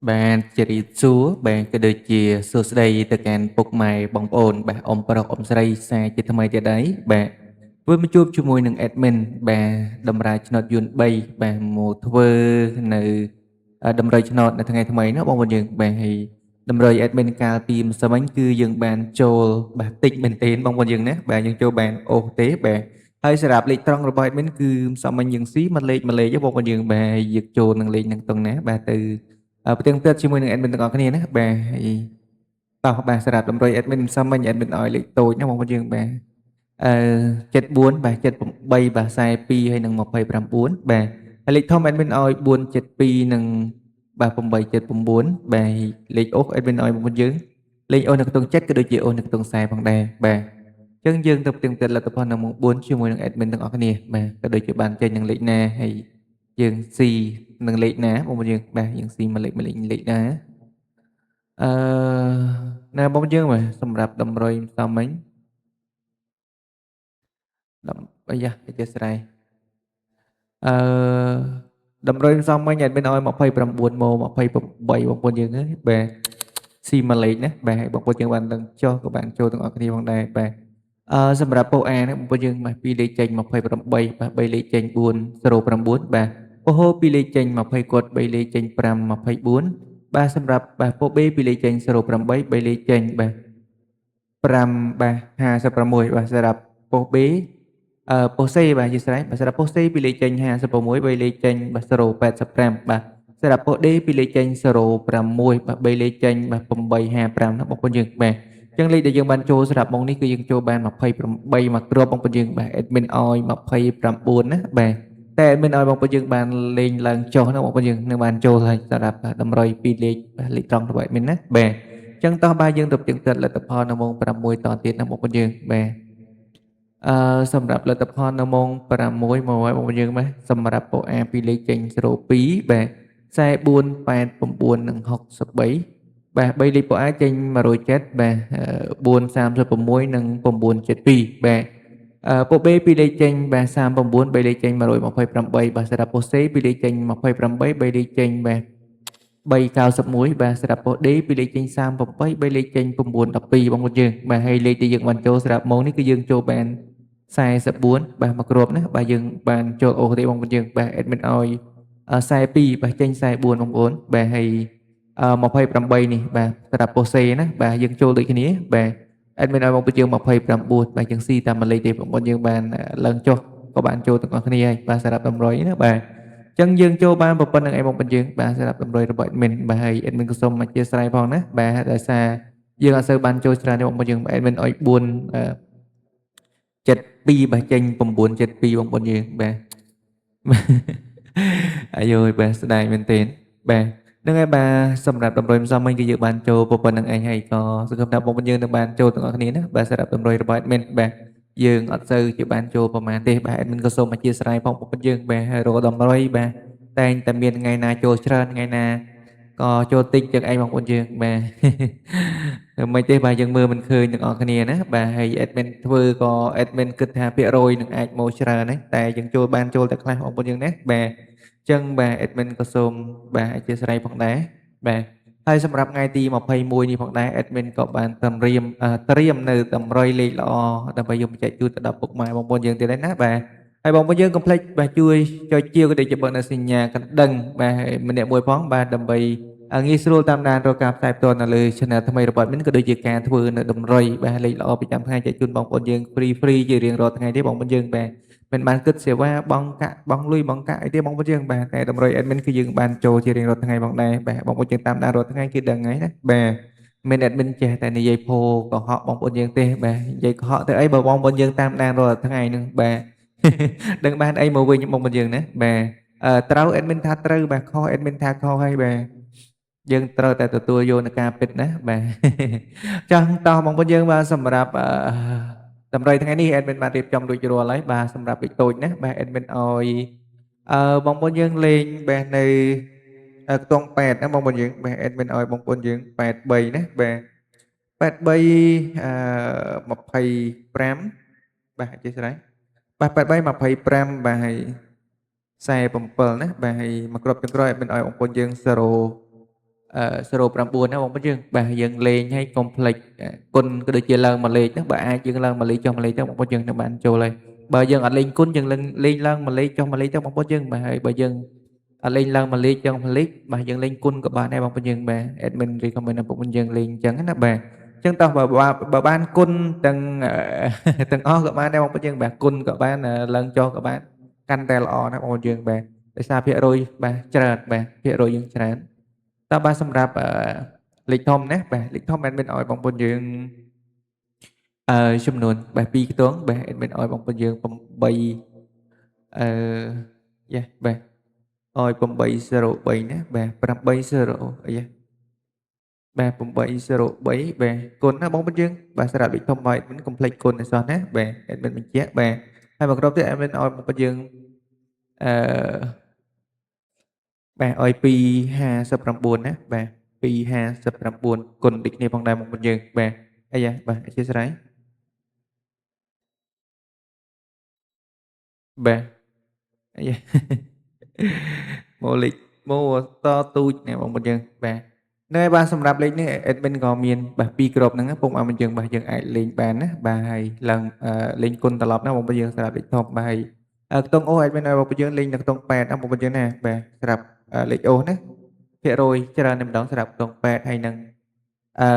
Bạn chỉ đi xuống, bạn cái đời chia số đây từ càng bục mày bóng ồn bà ông bà ông sấy xa chỉ thầm ai đấy bà với một chút cho môi nâng admin bà đâm ra cho nó dùn bay bà một thơ nơi đâm ra cho nó là thằng ngày thầm ấy nó bóng một dừng bà thì đâm ra admin ca tìm sao bánh cư dừng bàn trô bà tích mình tên bóng một dừng nè bà dừng cho bàn ô tế bà hay sẽ đạp lịch trong rồi bà admin cư sao mình dừng xí mà lệ cho bóng một dừng bà giật trô nâng lịch nâng tuần nè bà từ ផ្ទាំងទៀតជាមួយនឹង admin ទាំងអស់គ្នាណាបាទហើយតោះបាទសម្រាប់តម្រុយ admin សាមញ្ញ admin ឲ្យលេខតូចណាបងប្អូនយើងបាទអឺ74បាទ73បាទ42ហើយនឹង29បាទហើយលេខធំ admin ឲ្យ472និងបាទ879បាទលេខអូស admin ឲ្យបងប្អូនយើងលេខអូសនៅក្នុង7ក៏ដូចជាអូសនៅក្នុង40ផងដែរបាទអញ្ចឹងយើងទៅផ្ទាំងទៀតលទ្ធផលនៅម៉ោង4ជាមួយនឹង admin ទាំងអស់គ្នាបាទក៏ដូចជាបានចេញនឹងលេខណាហើយយើងស៊ីនឹងលេខណាបងប្អូនយើងបាទយើងស៊ីមួយលេខណាអឺណាបងប្អូនយើងបាទសម្រាប់តម្រុយសាមញ្ញអាយ៉ាអធិស្ឋានអឺតម្រុយសាមញ្ញអត់មានឲ្យ29ម៉ោ28បងប្អូនយើងហ្នឹងបាទស៊ីមួយលេខណាបាទហើយបងប្អូនយើងបានដឹងចុះក៏បានចូលទាំងអស់គ្នាផងដែរបាទសម្រាប់ពោអាហ្នឹងបងប្អូនយើងបាទ2លេខចេញ28បាទ3លេខចេញ409បាទពហោ2លេខចេញ20គាត់3លេខចេញ5 24បាទសម្រាប់បាទពោ B 2លេខចេញ08 3លេខចេញបាទ5បាទ56បាទសម្រាប់ពោ B ពោ C បាទអធិស្ឋានបាទសម្រាប់ពោ C 2លេខចេញ56 3លេខចេញបាទ085បាទសម្រាប់ពោ D 2លេខចេញ06បាទ3លេខចេញបាទ855ណាបងប្អូនយើងបាទអញ្ចឹងលេខដែលយើងបានចូលសម្រាប់ម៉ោងនេះគឺយើងចូលបាន28មកគ្រាប់បងប្អូនយើងបាទ admin ឲ្យ29ណាបាទតែ admin ឲ្យបងប្អូនយើងបានលេងឡើងចុះណាបងប្អូនយើងនឹងបានចូលហើយសម្រាប់តម្រុយ2លេខបាទលេខត្រង់របស់ admin ណាបាទចឹងតោះបាទយើងទៅផ្ទៀងផ្ទាត់លទ្ធផលនៅម៉ោង6តទៀតណាបងប្អូនយើងបាទសម្រាប់លទ្ធផលនៅម៉ោង6មកហើយបងប្អូនយើងបាទសម្រាប់ពោ A ពីរលេខចេញ02បាទ44 89និង63បាទ3លេខពោ A ចេញ107បាទ436និង972បាទពោ B ពីរលេខចេញបាទ39 3លេខចេញ128បាទសម្រាប់ពោ C ពីរលេខចេញ28 3លេខចេញបាទ391បាទសម្រាប់ពោះ D ពីលេខចេញ38 3លេខចេញ912បងប្អូនយើងបាទហើយលេខដែលយើងបានចូលសម្រាប់ម៉ោងនេះគឺយើងចូលបាន44បាទមកគ្រាប់ណាបាទយើងបានចូលអូទេបងប្អូនយើងបាទ admin ឲ្យ42បាទចេញ44បងប្អូនបាទហើយ28នេះបាទសម្រាប់ពោះ C ណាបាទយើងចូលដូចគ្នាបាទ admin ឲ្យបងប្អូនយើង29បាទយើងស៊ីតាមមួយលេខទេបងប្អូនយើងបានឡើងចុះក៏បានចូលទាំងអស់គ្នាហើយបាទសម្រាប់តម្រុយណាបាទចឹងយើងចូលបានប៉ុណ្្នឹងឯងបងប្អូនយើងបាទសម្រាប់តម្រុយរបស់ admin បាទហើយ admin ក៏សូមអធិស្ឋានផងណាបាទដោយសារយើងអត់សូវបានចូលច្រើនទេបងប្អូនយើង admin ឲ្យ472បាទចេញ972បងប្អូនយើងបាទអាយយបាទស្ដាយមែនទែនបាទហ្នឹងហើយបាទសម្រាប់តម្រុយម្សិលមិញគឺយើងបានចូលប៉ុណ្្នឹងឯងហើយក៏សង្ឃឹមថាបងប្អូនយើងនឹងបានចូលទាំងអស់គ្នាណាបាទសម្រាប់តម្រុយរបស់ admin បាទយើងអត់សូវជាបានចូលប្រហែលទេបាទ admin ក៏សូមអធិស្ឋានផងបងប្អូនយើងបាទហើយរកតម្រុយបាទតែងតែមានថ្ងៃណាចូលច្រើនថ្ងៃណាក៏ចូលតិចចឹងឯងបងប្អូនយើងបាទមិនទេបាទយើងមើលមិនឃើញទាំងអស់គ្នាណាបាទហើយ admin ធ្វើក៏ admin គិតថាភាគរយនឹងអាចមកច្រើនណាតែយើងចូលបានចូលតែខ្លះបងប្អូនយើងណាបាទចឹងបាទ admin ក៏សូមបាទអធិស្ឋានផងដែរបាទហើយសម្រាប់ថ្ងៃទី21នេះផងដែរ admin ក៏បានត្រៀមនៅតម្រុយលេខល្អដើម្បីយកបច្ចេកជូនទៅដល់ពុកម៉ែបងប្អូនយើងទៀតដែរណាបាទហើយបងប្អូនយើងកុំភ្លេចបាទជួយចុចជាវក៏ដូចជាបើកនៅសញ្ញាកណ្ដឹងបាទម្នាក់មួយផងបាទដើម្បីងាយស្រួលតាមដានរកការផ្សាយផ្ទាល់នៅលើ channel ថ្មីរបស់ admin ក៏ដូចជាការធ្វើនៅតម្រុយបាទលេខល្អប្រចាំថ្ងៃចែកជូនបងប្អូនយើង free ជារៀងរាល់ថ្ងៃទេបងប្អូនយើងបាទមិនបានគិតសេវាបង់កាក់បង់លុយបង់កាក់អីទេបងប្អូនយើងបាទតែតម្រុយ admin គឺយើងបានចូលជារៀងរាល់ថ្ងៃផងដែរបាទបងប្អូនយើងតាមដានរាល់ថ្ងៃគឺដឹងហើយណាបាទមិន admin ចេះតែនិយាយពោកុហកបងប្អូនយើងទេបាទនិយាយកុហកទៅអីបើបងប្អូនយើងតាមដានរាល់ថ្ងៃហ្នឹងបាទដឹងបានអីមកវិញបងប្អូនយើងណាបាទត្រូវ admin ថាត្រូវបាទខុស admin ថាខុសហើយបាទយើងត្រូវតែទទួលយកនឹងការពិតណាបាទចង់តោះបងប្អូនយើងបាទសម្រាប់តម្រុយថ្ងៃនេះ admin បានរៀបចំរួចរាល់ហើយបាទសម្រាប់លេខតូចណាបាទ admin ឲ្យបងប្អូនយើងលេងបាទនៅខ្ទង់8ណាបងប្អូនយើងបាទ admin ឲ្យបងប្អូនយើង83ណាបាទ8325បាទអធិស្ឋានបាទ83 25បាទហើយ47ណាបាទហើយមកគ្រាប់ចុងក្រោយ admin ឲ្យបងប្អូនយើង0 09ណាបងប្អូនយើងបាទយើងលេងហើយកុំភ្លេចគុណក៏ដូចជាឡើងមួយលេខហ្នឹងបើអាចយើងឡើងមួយលេខចុះមួយលេខទៅបងប្អូនយើងនឹងបានចូលហើយបើយើងអត់លេងគុណយើងលេងឡើងមួយលេខចុះមួយលេខទៅបងប្អូនយើងបាទហើយបើយើងអត់លេងឡើងមួយលេខចុះមួយលេខបាទយើងលេងគុណក៏បានដែរបងប្អូនយើងបាទ admin recommend ឲ្យបងប្អូនយើងលេងអញ្ចឹងណាបាទអញ្ចឹងតោះបើបានគុណទាំងទាំងអស់ក៏បានដែរបងប្អូនយើងបាទគុណក៏បានឡើងចុះក៏បានកាន់តែល្អណាបងប្អូនយើងបាទដោយសារភាគរយបាទច្រើនបាទភាគរយយើងច្រើនតើបាទសម្រាប់លេខធំណាបាទលេខធំ admin ឲ្យបងប្អូនយើងចំនួនបាទ2ខ្ទង់បាទ admin ឲ្យបងប្អូនយើង8យ៉ាបាទឲ្យ803ណាបាទ80យ៉ាបាទ803បាទគុណណាបងប្អូនយើងបាទសម្រាប់លេខធំមក admin កុំភ្លេចគុណឲ្យសោះណាបាទ admin បញ្ជាក់បាទហើយមកគ្រប់ទៀត admin ឲ្យបងប្អូនយើងអឺបាទឲ្យ259ណាបាទ259គុណដូចគ្នាផងដែរបងប្អូនយើងបាទអាយ៉ាបាទអធិស្ឋានបាទអាយ៉ាមកលេខមកតទូចណាបងប្អូនយើងបាទហ្នឹងហើយបាទសម្រាប់លេខនេះ admin ក៏មានបាទ2គ្រាប់ហ្នឹងពុកឲ្យមកយើងបាទយើងអាចលេងបានណាបាទហើយឡើងលេងគុណត្រឡប់ណាបងប្អូនយើងសម្រាប់លេខធំបាទហើយខ្ទង់អូ admin ឲ្យបងប្អូនយើងលេងនៅខ្ទង់8ណាបងប្អូនយើងណាបាទសម្រាប់លេខអូណាភាគរយច្រើនតែម្ដងសម្រាប់ខ្ទង់8ហើយនឹងអឺ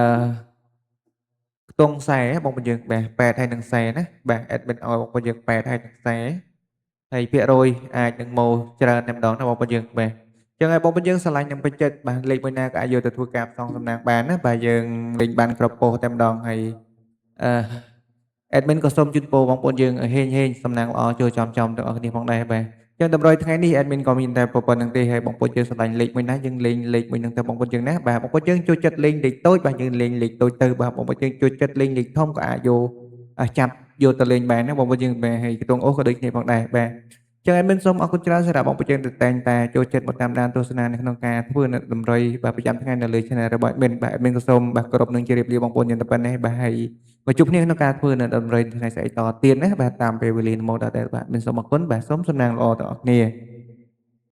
ខ្ទង់ខ្សែបងប្អូនយើងបាទ8ហើយនឹងខ្សែណាបាទ admin ឲ្យបងប្អូនយើង8ហើយនឹងខ្សែហើយភាគរយអាចនឹងមកច្រើនតែម្ដងណាបងប្អូនយើងបាទចឹងហើយបងប្អូនយើងឆ្លាញ់នឹងពេញចិត្តបាទលេខមួយណាក៏អាចយកទៅធ្វើការផ្សងសំណាងបានណាបាទយើងលេងបានគ្រប់ប៉ុស្តិ៍តែម្ដងហើយអឺ admin ក៏សូមជូនពរបងប្អូនយើងហេងសំណាងល្អចូលចំទាំងអស់គ្នាផងដែរបាទចឹងតម្រុយថ្ងៃនេះ admin ក៏មានតែប៉ុណ្្នឹងទេហើយបងប្អូនយើងឆ្លាញ់លេខមួយណាយើងលេងលេខមួយហ្នឹងទៅបងប្អូនយើងណាបាទបងប្អូនយើងចូលចិត្តលេងលេខតូចបាទយើងលេងលេខតូចទៅបាទបងប្អូនយើងចូលចិត្តលេងលេខធំក៏អាចយកចាប់យកទៅលេងបានណាបងប្អូនយើងបាទហើយខ្ទង់អូសក៏ដូចគ្នាផងដែរបាទចឹង admin សូមអរគុណច្រើនសម្រាប់បងប្អូនយើងដែលតែងតែចូលចិត្តមកតាមដានទស្សនានៅក្នុងការធ្វើនៅតម្រុយបាទប្រចាំថ្ងៃនៅលើ channel របស់ admin បាទ admin ក៏សូមបាទគោរពនឹងជម្រាបលាបងប្អូនយើងតែប៉ុណ្ណេះបាទហើយមកជួបគ្នាក្នុងការធ្វើនៅតម្រុយថ្ងៃស្អីតទៀតណាបាទតាមពេលវេលាម៉ូដដែលបាទមានសូមអរគុណបាទសូមសំណាងល្អដល់អ្នកគ្នា